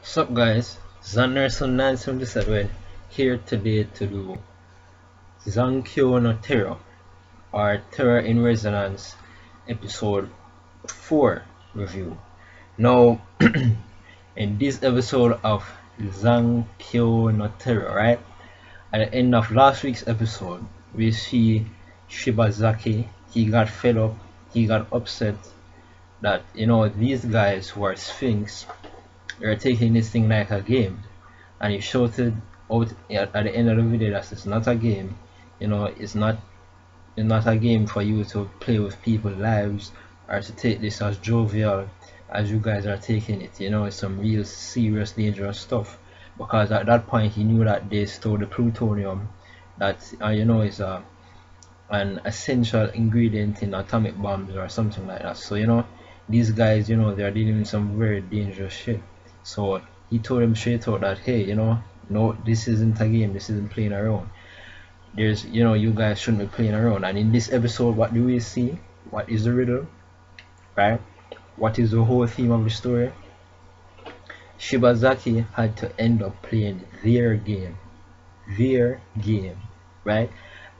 Sup guys, Zanderson977 here today to do Zankyou no Terror or Terror in Resonance episode 4 review. Now in this episode of Zankyou no Terror, right? At the end of last week's episode, we see Shibazaki, he got fed up, he got upset that these guys who are Sphinx, they're taking this thing like a game, and he shouted out at the end of the video that it's not a game. It's not a game for you to play with people's lives or to take this as jovial as you guys are taking it. It's some real serious dangerous stuff, because at that point he knew that they stole the plutonium that is an essential ingredient in atomic bombs or something like that. So these guys, they're dealing with some very dangerous shit. So he told him straight out that, hey, no, this isn't a game, this isn't playing around. There's, you guys shouldn't be playing around. And in this episode, what do we see? What is the riddle, right? What is the whole theme of the story? Shibazaki had to end up playing their game, right?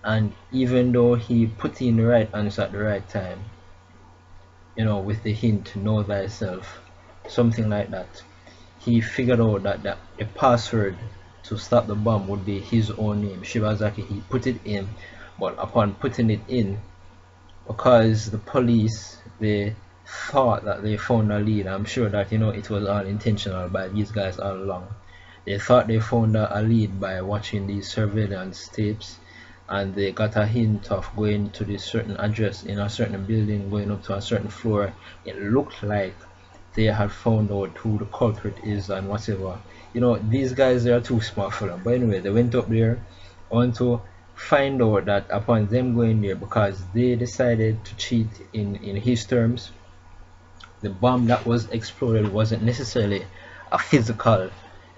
And even though he put in the right answer at the right time, with the hint, know thyself, something like that, he figured out that the password to stop the bomb would be his own name, Shibazaki. He put it in, but upon putting it in, because the police, they thought that they found a lead. I'm sure that it was all intentional by these guys all along. They thought they found a lead by watching these surveillance tapes, and they got a hint of going to this certain address in a certain building, going up to a certain floor. It looked like they had found out who the culprit is and whatever. These guys, they are too smart for them. But anyway, they went up there. I want to find out that upon them going there, because they decided to cheat in his terms, the bomb that was exploded wasn't necessarily a physical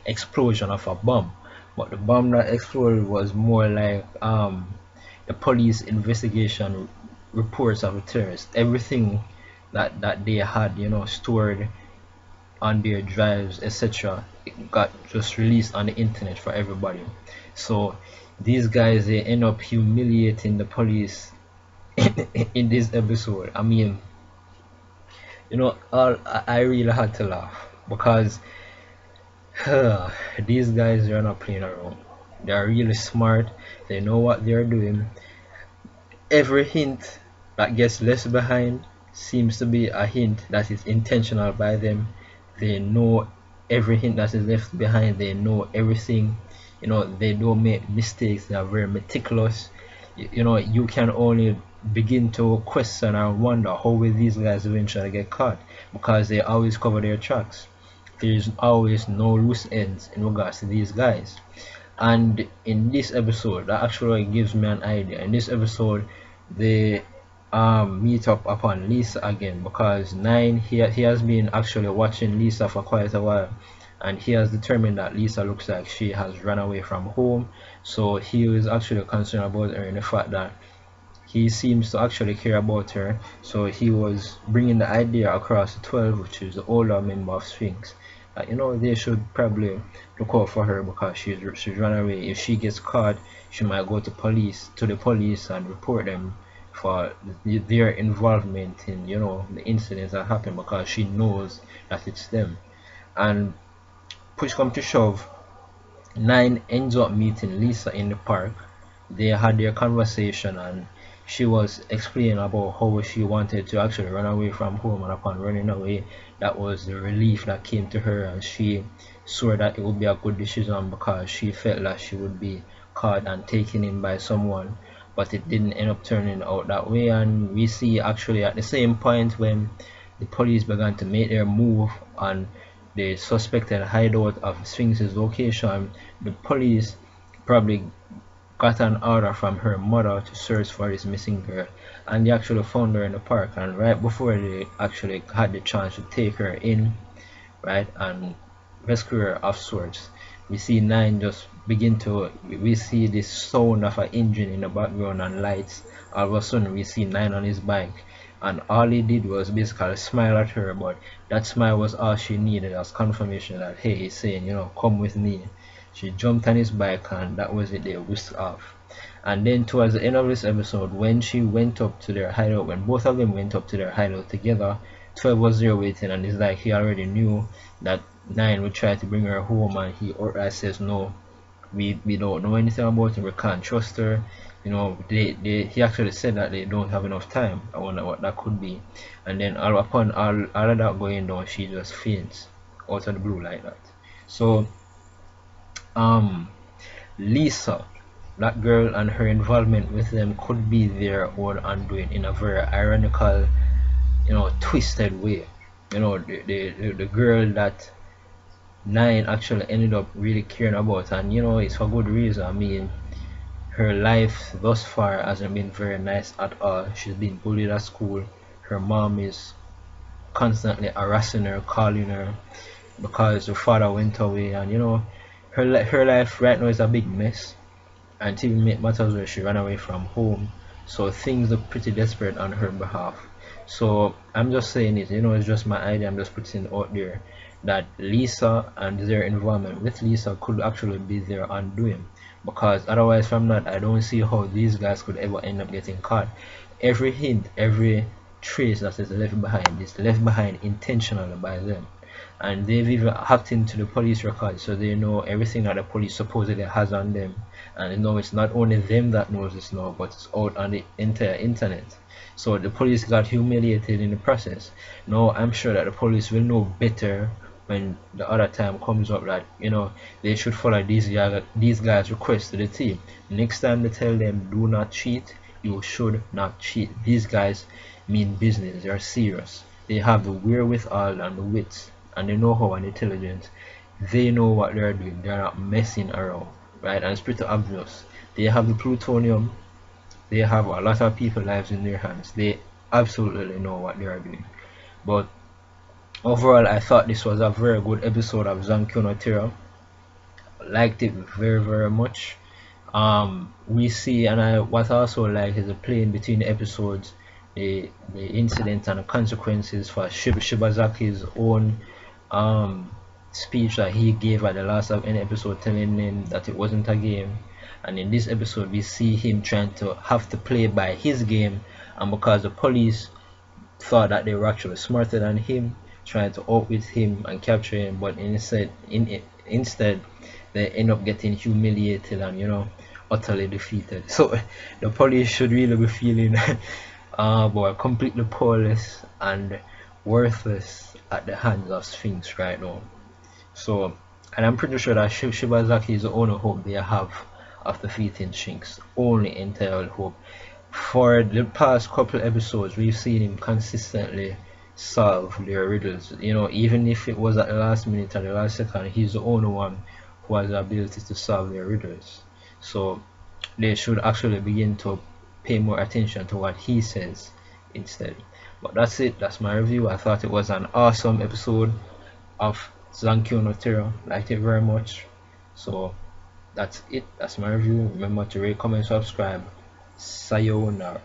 explosion of a bomb, but the bomb that exploded was more like the police investigation reports of a terrorist. Everything that they had stored on their drives, etc., it got just released on the internet for everybody. So these guys, they end up humiliating the police in this episode. I mean, I really had to laugh, because these guys, they're not playing around. They're really smart, they know what they're doing. Every hint that gets left behind seems to be a hint that is intentional by them. They know every hint that is left behind, they know everything. They don't make mistakes, they are very meticulous. You can only begin to question and wonder how will these guys eventually get caught, because they always cover their tracks. There's always no loose ends in regards to these guys. And in this episode, that actually gives me an idea. In this episode, they meet up upon Lisa again, because Nine, he has been actually watching Lisa for quite a while, and he has determined that Lisa looks like she has run away from home. So he was actually concerned about her, and the fact that he seems to actually care about her. So he was bringing the idea across to 12, which is the older member of Sphinx, that they should probably look out for her, because she's run away. If she gets caught, she might go to the police and report them for their involvement in the incidents that happen, because she knows that it's them. And push come to shove, Nine ends up meeting Lisa in the park. They had their conversation, and she was explaining about how she wanted to actually run away from home, and upon running away, that was the relief that came to her, and she swore that it would be a good decision, because she felt that she would be caught and taken in by someone. But it didn't end up turning out that way. And we see actually at the same point when the police began to make their move on the suspected hideout of Sphinx's location, the police probably got an order from her mother to search for this missing girl, and they actually found her in the park. And right before they actually had the chance to take her in, right, and rescue her of sorts, we see Nine just begin to, we see this sound of an engine in the background and lights. All of a sudden we see Nine on his bike, and all he did was basically smile at her, but that smile was all she needed as confirmation that, hey, he's saying, you know, come with me. She jumped on his bike, and that was it. They whisked off. And then towards the end of this episode, when she went up to their hideout, when both of them went up to their hideout together, 12 was there waiting, and it's like he already knew that 9 would try to bring her home, and he outright says no, we don't know anything about her, we can't trust her. You know, he actually said that they don't have enough time. I wonder what that could be. And then upon all of that going down, she just faints out of the blue like that. So Lisa, that girl, and her involvement with them could be their own undoing in a very ironical, you know, twisted way. You know, the girl that 9 actually ended up really caring about, and you know, it's for good reason. I mean, her life thus far hasn't been very nice at all. She's been bullied at school. Her mom is constantly harassing her, calling her because her father went away, and you know, her life right now is a big mess. And to even make matters worse, she ran away from home, so things look pretty desperate on her behalf. So I'm just saying it, you know, it's just my idea. I'm just putting it out there that Lisa and their involvement with Lisa could actually be their undoing, because otherwise from that I don't see how these guys could ever end up getting caught. Every hint, every trace that is left behind intentionally by them, and they've even hacked into the police records, so they know everything that the police supposedly has on them. And you know, it's not only them that knows this now, but it's out on the entire internet. So the police got humiliated in the process. Now I'm sure that the police will know better when the other time comes up that, you know, they should follow these guys' requests to the T. Next time they tell them do not cheat, you should not cheat. These guys mean business. They are serious. They have the wherewithal and the wits, and they know how and intelligence. They know what they're doing. They're not messing around, right? And it's pretty obvious. They have the plutonium. They have a lot of people's lives in their hands. They absolutely know what they are doing. But overall, I thought this was a very good episode of Zankyou no Terror. Liked it very, very much. We see, and what I also like is the playing between the episodes, the incidents and the consequences for Shibazaki's own speech that he gave at the last of any episode, telling him that it wasn't a game. And in this episode we see him trying to have to play by his game, and because the police thought that they were actually smarter than him, trying to outwit him and capture him, but instead they end up getting humiliated and, you know, utterly defeated. So the police should really be feeling boy, completely powerless and worthless at the hands of Sphinx right now. So, and I'm pretty sure that Shibazaki is the only hope they have of defeating Sphinx. Only entire hope. For the past couple episodes, we've seen him consistently solve their riddles. You know, even if it was at the last minute or the last second, he's the only one who has the ability to solve their riddles. So they should actually begin to pay more attention to what he says instead. But that's it. That's my review. I thought it was an awesome episode of Zankyou no Terror. Liked it very much. So that's it. That's my review. Remember to rate, comment, subscribe. Sayonara.